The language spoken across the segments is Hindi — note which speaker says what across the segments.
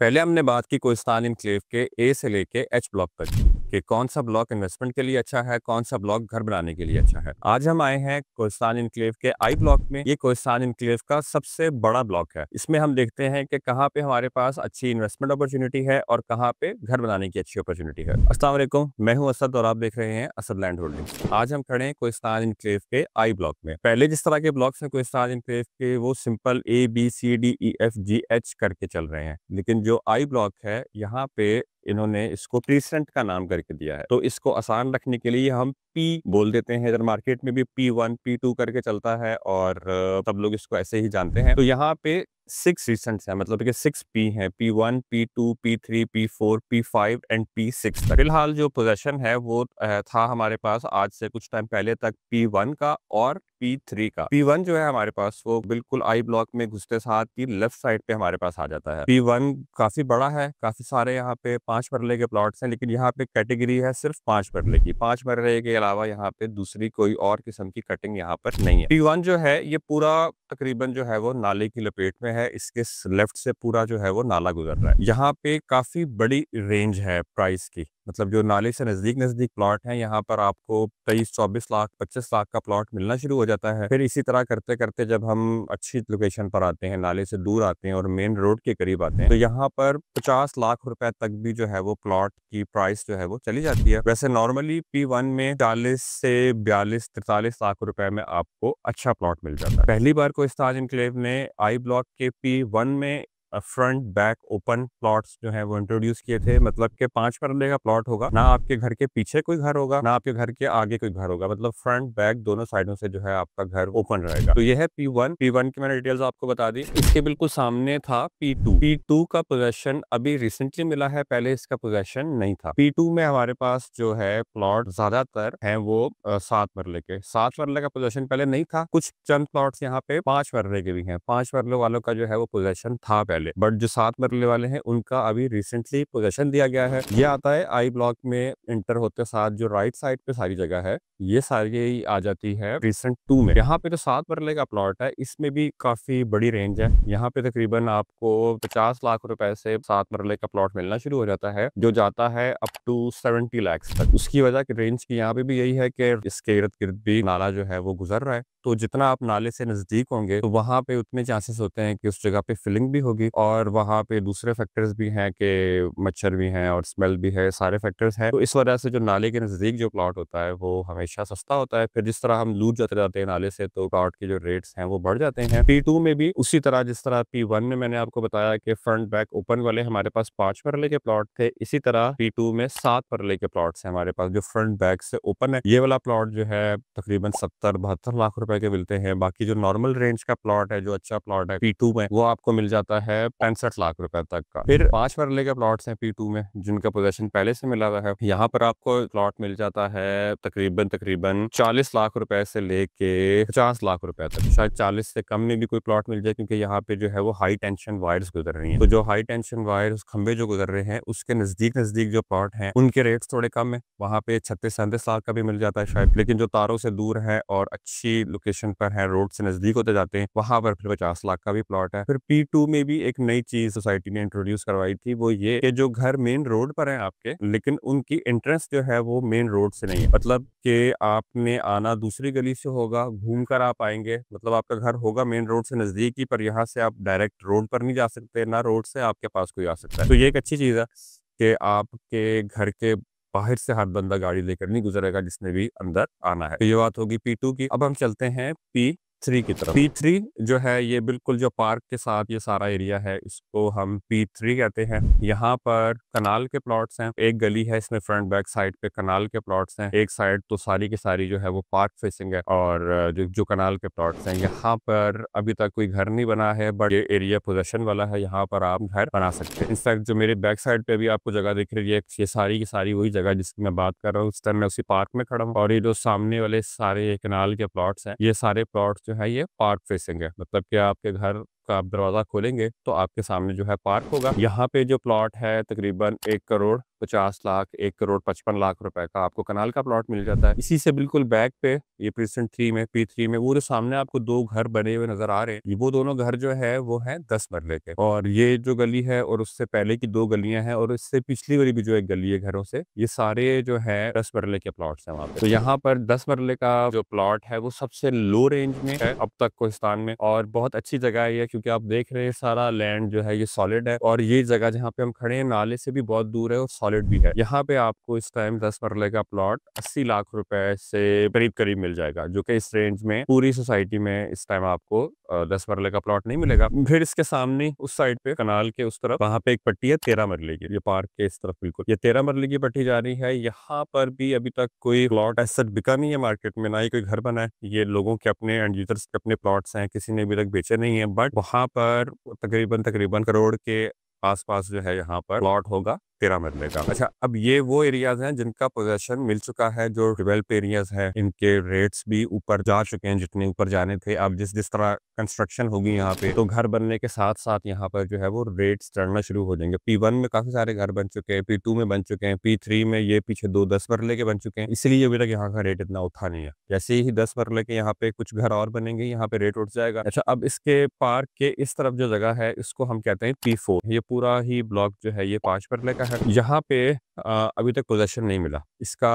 Speaker 1: पहले हमने बात की कोहिस्तान एनक्लेव के ए से लेके एच ब्लॉक तक कि कौन सा ब्लॉक इन्वेस्टमेंट के लिए अच्छा है, कौन सा ब्लॉक घर बनाने के लिए अच्छा है। आज हम आए हैं कोहिस्तान एनक्लेव के आई ब्लॉक में। ये कोहिस्तान एनक्लेव का सबसे बड़ा ब्लॉक है। इसमें हम देखते हैं कि कहाँ पे हमारे पास अच्छी इन्वेस्टमेंट अपॉर्चुनिटी है और कहाँ पे घर बनाने की अच्छी अपॉर्चुनिटी है। अस्सलाम वालेकुम, मैं हूं असद और आप देख रहे हैं असद लैंड होल्डिंग्स। आज हम खड़े हैं कोहिस्तान एनक्लेव के आई ब्लॉक में। पहले जिस तरह के ब्लॉक्स हैं कोहिस्तान एनक्लेव के, वो सिंपल ABCDEFGH करके चल रहे हैं, लेकिन जो आई ब्लॉक है यहाँ पे इन्होंने इसको क्रीसेंट का नाम करके दिया है। तो इसको आसान रखने के लिए हम पी बोल देते हैं। इधर मार्केट में भी P1 P2 करके चलता है और सब लोग इसको ऐसे ही जानते हैं। तो यहाँ पे 6 रीसेंट्स हैं, मतलब कि 6 P हैं, P1 P2 P3 P4 P5 and P6 तक। फिलहाल जो पोजेशन है वो था हमारे पास आज से कुछ टाइम पहले तक P1 का और P3 का। P1 जो है हमारे पास वो बिल्कुल आई ब्लॉक में घुसते साथ ही लेफ्ट साइड पे हमारे पास आ जाता है। P1 काफी बड़ा है, काफी सारे यहाँ पे 5 मरले के प्लॉट्स हैं, लेकिन यहाँ पे कैटेगरी है सिर्फ 5 मरले की। 5 मरले के अलावा यहाँ पे दूसरी कोई और किस्म की कटिंग यहाँ पर नहीं है। P1 जो है ये पूरा तकरीबन जो है वो नाले की लपेट में है। इसके लेफ्ट से पूरा जो है वो नाला गुजर रहा है। यहाँ पे काफी बड़ी रेंज है प्राइस की, मतलब जो नाले से नजदीक नजदीक प्लॉट है यहाँ पर आपको 23-24 लाख 25 लाख का प्लॉट मिलना शुरू हो जाता है। फिर इसी तरह करते करते जब हम अच्छी लोकेशन पर आते हैं, नाले से दूर आते हैं और मेन रोड के करीब आते हैं, तो यहाँ पर 50 लाख रुपए तक भी जो है वो प्लॉट की प्राइस जो है वो चली जाती है। वैसे नॉर्मली P1 में 40 से 42-43 लाख रुपए में आपको अच्छा प्लॉट मिल जाता है। पहली बार कोहिस्तान एनक्लेव ने आई ब्लॉक के P1 में फ्रंट बैक ओपन प्लॉट्स जो है वो इंट्रोड्यूस किए थे। मतलब कि 5 मरले का प्लॉट होगा, ना आपके घर के पीछे कोई घर होगा, ना आपके घर के आगे कोई घर होगा, मतलब फ्रंट बैक दोनों साइडों से जो है आपका घर ओपन रहेगा। तो ये है P1 की मैंने डिटेल्स आपको बता दी। इसके बिल्कुल सामने था P2 का पोजेशन अभी रिसेंटली मिला है, पहले इसका पोजेशन नहीं था। P2 में हमारे पास जो है प्लॉट ज्यादातर है वो 7 मरले के। 7 मरले का पोजेशन पहले नहीं था, कुछ चंद प्लॉट्स यहाँ पे 5 मरले के भी हैं। 5 मरले वालों का जो है वो पोजेशन था पहले, बट जो 7 मरले वाले हैं उनका अभी रिसेंटली पोजेशन दिया गया है। ये आता है आई ब्लॉक में एंटर होते साथ जो राइट साइड पे सारी जगह है, ये सारी आ जाती है रिसेंट 2 में। यहाँ पे जो 7 मरले का प्लॉट है इसमें भी काफी बड़ी रेंज है। यहाँ पे तकरीबन आपको 50 लाख रुपए से 7 मरले का प्लॉट मिलना शुरू हो जाता है, जो जाता है अप टू 70 लाख तक। उसकी वजह की रेंज की यहाँ पे भी यही है कि इसके इर्द गिर्द भी नाला जो है वो गुजर रहा है, तो जितना आप नाले से नजदीक होंगे तो वहां पे उतने चांसेस होते हैं कि उस जगह पे फिलिंग भी होगी, और वहां पे दूसरे फैक्टर्स भी हैं कि मच्छर भी हैं और स्मेल भी है, सारे फैक्टर्स हैं। तो इस वजह से जो नाले के नजदीक जो प्लॉट होता है वो हमेशा सस्ता होता है। फिर जिस तरह हम दूर जाते जाते हैं नाले से, तो प्लॉट के जो रेट्स हैं वो बढ़ जाते हैं। P2 में भी उसी तरह जिस तरह P1 में मैंने आपको बताया कि फ्रंट बैक ओपन वाले हमारे पास 5 मरले के प्लॉट थे, इसी तरह P2 में 7 मरले के प्लॉट्स हैं हमारे पास जो फ्रंट बैक से ओपन है। ये वाला प्लॉट जो है तकरीबन 70-72 लाख रुपए के मिलते हैं। बाकी जो नॉर्मल रेंज का प्लॉट है, जो अच्छा प्लॉट है P2 में, वो आपको मिल जाता है 65 लाख रुपए तक का। फिर 5 मरले के प्लॉट्स हैं P2 में जिनका पोजेशन पहले से मिला हुआ है। यहाँ पर आपको प्लॉट मिल जाता है तकरीबन 40 लाख रुपए से लेके 50 लाख रुपए तक। शायद 40 से कम में भी कोई प्लॉट मिल जाए, क्योंकि यहाँ पे जो है वो हाई टेंशन वायर्स गुजर रही हैं। तो जो हाई टेंशन वायर्स खंबे जो गुजर रहे हैं उसके नजदीक नजदीक जो प्लॉट हैं उनके रेट्स थोड़े कम है। वहाँ पे 36-37 लाख का भी मिल जाता है शायद, लेकिन जो तारों से दूर है और अच्छी लोकेशन पर है, रोड से नजदीक होते जाते हैं, वहां पर फिर 50 लाख का भी प्लॉट है। फिर P2 में भी एक नई चीज सोसाइटी ने इंट्रोड्यूस करवाई थी, वो ये कि जो घर मेन रोड पर है आपके, लेकिन उनकी एंट्रेंस जो है वो मेन रोड से नहीं है। मतलब कि आपने आना दूसरी गली से होगा, घूम कर आप आएंगे, मतलब आपका घर होगा मेन रोड से नजदीक ही, पर यहाँ से आप डायरेक्ट रोड पर नहीं जा सकते, ना रोड से आपके पास कोई आ सकता है। तो ये एक अच्छी चीज है कि आपके घर के बाहर से हर बंदा गाड़ी लेकर नहीं गुजरेगा जिसने भी अंदर आना है। तो ये बात होगी P2 की। अब हम चलते हैं P3 की तरफ। P3 जो है ये बिल्कुल जो पार्क के साथ ये सारा एरिया है, इसको हम P3 कहते हैं। यहाँ पर कनाल के प्लॉट्स हैं, एक गली है इसमें फ्रंट बैक साइड पे कनाल के प्लॉट्स हैं, एक साइड तो सारी की सारी जो है वो पार्क फेसिंग है, और जो कनाल के प्लॉट्स हैं यहाँ पर अभी तक कोई घर नहीं बना है, बट ये एरिया पोजेशन वाला है, यहाँ पर आप घर बना सकते हैं। इनफैक्ट जो मेरे बैक साइड पे भी आपको जगह दिख रही है, ये सारी की सारी वही जगह जिसकी मैं बात कर रहा हूँ। उस टाइम मैं उसी पार्क में खड़ा हूँ, और ये जो सामने वाले सारे कनाल के प्लॉट्स हैं, ये सारे प्लॉट्स जो है ये पार्क फेसिंग है। मतलब कि आपके घर का आप दरवाजा खोलेंगे तो आपके सामने जो है पार्क होगा। यहाँ पे जो प्लॉट है तकरीबन 1 करोड़ 50 लाख, 1 करोड़ 55 लाख रुपए का आपको कनाल का प्लॉट मिल जाता है। इसी से बिल्कुल बैक पे ये प्रीसेंट 3 में, P3 में, वो जो सामने आपको 2 घर बने हुए नज़र आ रहे हैं, वो दोनों घर जो है वो हैं 10 मरले के। और ये जो गली है और उससे पहले की 2 गलियाँ हैं और इससे पिछली वाली भी जो एक गली है घरों से, ये सारे जो है 10 मरले के प्लॉट्स हैं वहाँ पे। तो यहाँ पर 10 मरले का जो प्लॉट है वो सबसे लो रेंज में है अब तक कोहिस्तान में, और बहुत अच्छी जगह है ये, क्योंकि आप देख रहे हैं सारा लैंड जो है ये सॉलिड है, और ये जगह जहाँ पे हम खड़े हैं नाले से भी बहुत दूर है और सॉलिड भी है। यहाँ पे आपको इस टाइम 10 मरले का प्लॉट 80 लाख रुपए से करीब करीब मिल जाएगा, जो कि इस रेंज में पूरी सोसाइटी में इस टाइम आपको 10 मरले का प्लॉट नहीं मिलेगा। फिर इसके सामने उस साइड पे कनाल के उस तरफ वहाँ पे एक पट्टी है 13 मरले की, ये पार्क के इस तरफ बिल्कुल ये 13 मरले की पट्टी जा रही है। यहाँ पर भी अभी तक कोई प्लॉट ऐसा बिका नहीं है मार्केट में, ना ही कोई घर बना है। ये लोगों के अपने एंड यूजर्स के अपने प्लॉट्स हैं, किसी ने अभी तक बेचे नहीं है, बट वहाँ पर तकरीबन करोड़ के आसपास जो है यहाँ पर प्लॉट होगा 13 मरले का। अच्छा, अब ये वो एरियाज हैं जिनका पोजेशन मिल चुका है, जो डेवलप एरियाज है, इनके रेट्स भी ऊपर जा चुके हैं जितने ऊपर जाने थे। अब जिस जिस तरह कंस्ट्रक्शन होगी यहाँ पे, तो घर बनने के साथ साथ यहाँ पर जो है वो रेट्स चढ़ना शुरू हो जाएंगे। P1 में काफी सारे घर बन चुके हैं, P2 में बन चुके हैं, P3 में ये पीछे 2 10 मरले के बन चुके हैं, इसलिए अभी तक यहाँ का रेट इतना उठा नहीं है। जैसे ही 10 मरले के यहाँ पे कुछ घर और बनेंगे, यहाँ पे रेट उठ जाएगा। अच्छा, अब इसके पार्क के इस तरफ जो जगह है, इसको हम कहते हैं P4। ये पूरा ही ब्लॉक जो है ये 5 मरले का है। यहाँ पे अभी तक पोजेसन नहीं मिला, इसका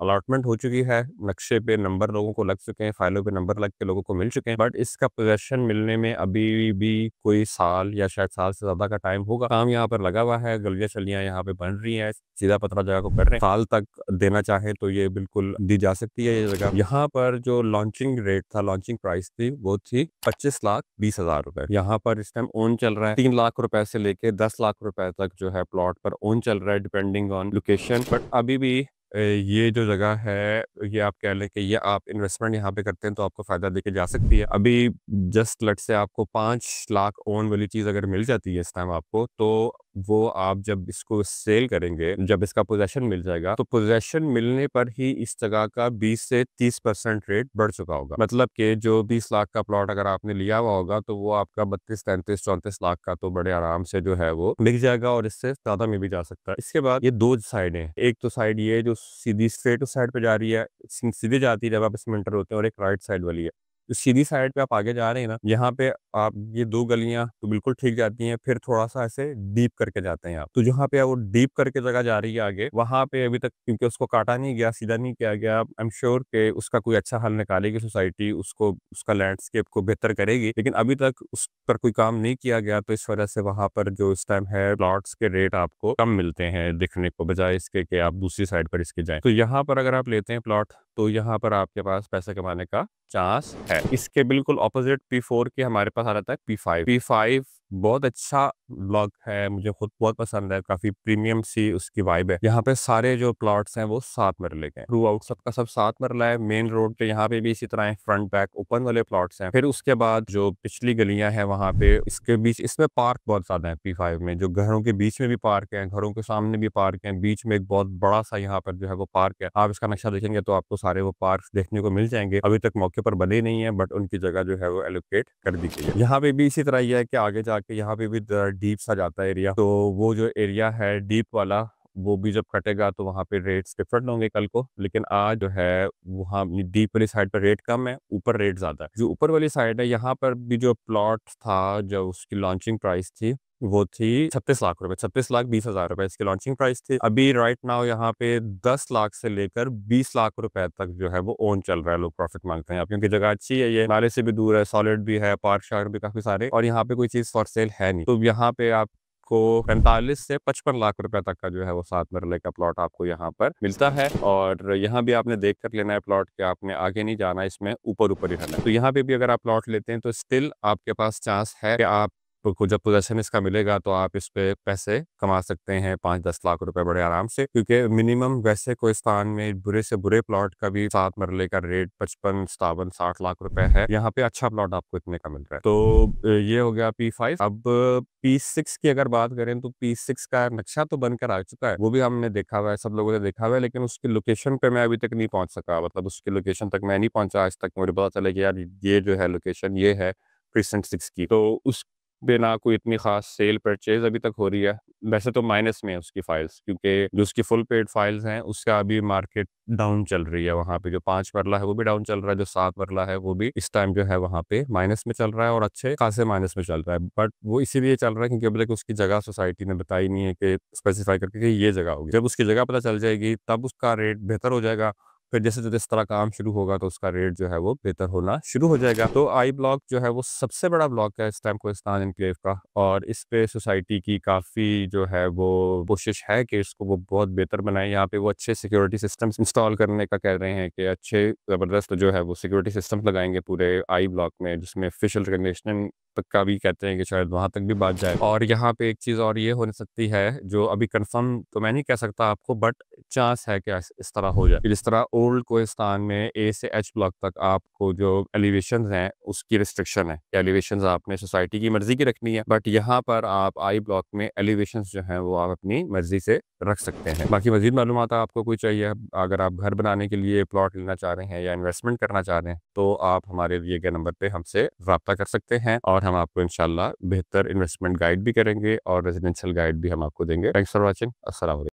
Speaker 1: अलॉटमेंट हो चुकी है, नक्शे पे नंबर लोगों को लग चुके हैं, फाइलों पे नंबर लग के लोगों को मिल चुके हैं, बट इसका पोजेसन मिलने में अभी भी कोई साल या शायद साल से ज्यादा का टाइम होगा। काम यहाँ पर लगा हुआ है, गलियां चलियां यहाँ पे बन रही हैं, सीधा पतरा जगह को कर रहे हैं। साल तक देना चाहे तो ये बिल्कुल दी जा सकती है ये जगह। यहाँ पर जो लॉन्चिंग रेट था, लॉन्चिंग प्राइस थी, वो थी 25,20,000 रुपए। यहाँ पर इस टाइम ओन चल रहा है 3 लाख रुपए से लेके 10 लाख रुपए तक जो है प्लॉट पर ओन चल रहा है, डिपेंडिंग ऑन लोकेशन। बट अभी भी ये जो जगह है, ये आप कह लें कि ये आप इन्वेस्टमेंट यहाँ पे करते हैं तो आपको फायदा देके जा सकती है। अभी जस्ट लट से आपको 5 लाख ओन वाली चीज अगर मिल जाती है इस टाइम आपको, तो वो आप जब इसको सेल करेंगे, जब इसका पोजेसन मिल जाएगा, तो पोजेसन मिलने पर ही इस जगह का 20 से 30% रेट बढ़ चुका होगा। मतलब कि जो 20 लाख का प्लॉट अगर आपने लिया हुआ होगा, तो वो आपका 32 33 34 लाख का तो बड़े आराम से जो है वो बिक जाएगा, और इससे ज्यादा में भी जा सकता है। इसके बाद ये 2 साइड है, एक तो साइड ये जो सीधी स्ट्रेट उस साइड पे जा रही है, सीधे जाती है जब आप इसमें एंटर होते हैं, और एक राइट साइड वाली है। तो सीधी साइड पे आप आगे जा रहे हैं ना, यहाँ पे आप ये 2 गलियां तो बिल्कुल ठीक जाती हैं, फिर थोड़ा सा ऐसे डीप करके जाते हैं आप, तो जहाँ पे वो डीप करके जगह जा रही है आगे, वहां पे अभी तक क्योंकि उसको काटा नहीं गया, सीधा नहीं किया गया, आई एम श्योर के उसका कोई अच्छा हल निकालेगी सोसाइटी, उसको उसका लैंडस्केप को बेहतर करेगी, लेकिन अभी तक उस पर कोई काम नहीं किया गया। तो इस वजह से वहां पर जो इस टाइम है प्लॉट्स के रेट आपको कम मिलते हैं दिखने को, बजाय इसके कि आप दूसरी साइड पर इसके जाएं। तो यहाँ पर अगर आप लेते हैं प्लॉट, तो यहाँ पर आपके पास पैसे कमाने का चांस है। इसके बिल्कुल ऑपोजिट P4 के हमारे पास आ जाता है P5। P5 बहुत अच्छा ब्लॉक है, मुझे खुद बहुत पसंद है, काफी प्रीमियम सी उसकी वाइब है। यहाँ पे सारे जो प्लॉट्स हैं वो 7 मरले के हैं, थ्रू आउट सबका सब 7 मरला है। मेन रोड पे यहाँ पे भी इसी तरह फ्रंट बैक ओपन वाले प्लॉट्स हैं। फिर उसके बाद जो पिछली गलियां हैं वहाँ पे इसके बीच, इसमें पार्क बहुत ज्यादा है P5 में, जो घरों के बीच में भी पार्क है, घरों के सामने भी पार्क है, बीच में एक बहुत बड़ा सा यहाँ पर जो है वो पार्क है। आप इसका नक्शा देखेंगे तो आपको सारे वो पार्क देखने को मिल जाएंगे। अभी तक मौके पर बने नहीं है, बट उनकी जगह जो है वो एलोकेट कर दी गई है। यहाँ पे भी इसी तरह यह है कि आगे जाके यहाँ पे भी डीप सा जाता है एरिया, तो वो जो एरिया है डीप वाला, वो भी जब कटेगा तो वहाँ पे रेट्स डिफरेंट होंगे कल को। लेकिन आज जो है वहाँ डीप वाली साइड पर रेट कम है, ऊपर रेट ज्यादा है। जो ऊपर वाली साइड है, यहाँ पर भी जो प्लॉट था, जो उसकी लॉन्चिंग प्राइस थी, वो थी 36 लाख रुपए, 36,20,000 रुपए इसकी लॉन्चिंग प्राइस थी। अभी राइट नाउ यहाँ पे 10 लाख से लेकर 20 लाख रुपए तक जो है वो ओन चल रहा है। लोग प्रॉफिट मांगते हैं क्योंकि जगह अच्छी है, ये नाले से भी दूर है, सॉलिड भी है, पार्क शार्क भी काफी सारे, और यहाँ पे कोई चीज फॉर सेल है नहीं। तो यहाँ पे आप को 45 से 55 लाख रुपए तक का जो है वो 7 मरले का प्लॉट आपको यहाँ पर मिलता है। और यहाँ भी आपने देख कर लेना है प्लॉट के, आपने आगे नहीं जाना, इसमें ऊपर ऊपर ही रहना है। तो यहाँ पे भी अगर आप प्लॉट लेते हैं तो स्टिल आपके पास चांस है कि आप को जब पोजेसन इसका मिलेगा तो आप इस पे पैसे कमा सकते हैं 5-10 लाख रुपए बड़े आराम से, क्योंकि मिनिमम वैसे कोहिस्तान में बुरे से बुरे प्लॉट का भी 7 मरले का रेट 55, 57, 60 लाख रुपए है। यहाँ पे अच्छा प्लॉट आपको इतने का मिल रहा है। तो ये हो गया P5। अब P6 की अगर बात करें तो P6 का नक्शा तो बनकर आ चुका है, वो भी हमने देखा हुआ है, सब लोगों ने देखा हुआ है, लेकिन उसकी लोकेशन पे मैं अभी तक नहीं पहुंच सका। मतलब उसकी लोकेशन तक मैं नहीं पहुंचा आज तक, मुझे पता चला कि यार ये जो है लोकेशन ये है प्रीसेंट 6 की। तो उस बिना कोई इतनी खास सेल परचेज अभी तक हो रही है। वैसे तो माइनस में है उसकी फाइल्स, क्योंकि जो उसकी फुल पेड फाइल्स हैं उसका अभी मार्केट डाउन चल रही है। वहाँ पे जो 5 मरला है वो भी डाउन चल रहा है, जो 7 मरला है वो भी इस टाइम जो है वहाँ पे माइनस में चल रहा है, और अच्छे खासे माइनस में चल रहा है। बट वो इसीलिए चल रहा है क्योंकि अभी तक उसकी जगह सोसाइटी ने बताई नहीं है कि स्पेसिफाई करके कि ये जगह होगी। जब उसकी जगह पता चल जाएगी तब उसका रेट बेहतर हो जाएगा। फिर जैसे जिस तरह काम शुरू होगा तो उसका रेट जो है वो बेहतर होना शुरू हो जाएगा। तो आई ब्लॉक जो है वो सबसे बड़ा ब्लॉक है इस टाइम कोहिस्तान एनक्लेव का, और इस पे सोसाइटी की काफ़ी जो है वो कोशिश है कि इसको वो बहुत बेहतर बनाए। यहाँ पे वो अच्छे सिक्योरिटी सिस्टम्स इंस्टॉल करने का कह रहे हैं कि अच्छे ज़बरदस्त जो है वो सिक्योरिटी सिस्टम लगाएंगे पूरे आई ब्लॉक में, जिसमें फेशियल रिकग्निशन तक का भी कहते हैं कि शायद वहाँ तक भी बात जाए। और यहाँ पे एक चीज़ और ये हो सकती है जो अभी कंफर्म तो मैं नहीं कह सकता आपको, बट चांस है कि इस तरह हो जाए कि जिस तरह ओल्ड कोहिस्तान में ए से एच ब्लॉक तक आपको जो एलिवेशन हैं उसकी रिस्ट्रिक्शन है, एलिवेशन आपने सोसाइटी की मर्जी की रखनी है, बट यहाँ पर आप आई ब्लॉक में एलिवेशन जो हैं वो आप अपनी मर्जी से रख सकते हैं। बाकी मजीद मालूमात आपको कोई चाहिए, अगर आप घर बनाने के लिए प्लॉट लेना चाह रहे हैं या इन्वेस्टमेंट करना चाह रहे हैं तो आप हमारे दिए गए नंबर पे हमसे रब्ता कर सकते हैं, और हम आपको इंशाल्लाह बेहतर इन्वेस्टमेंट गाइड भी करेंगे और रेजिडेंशियल गाइड भी हम आपको देंगे। Thanks for watching. अस्सलाम वालेकुम।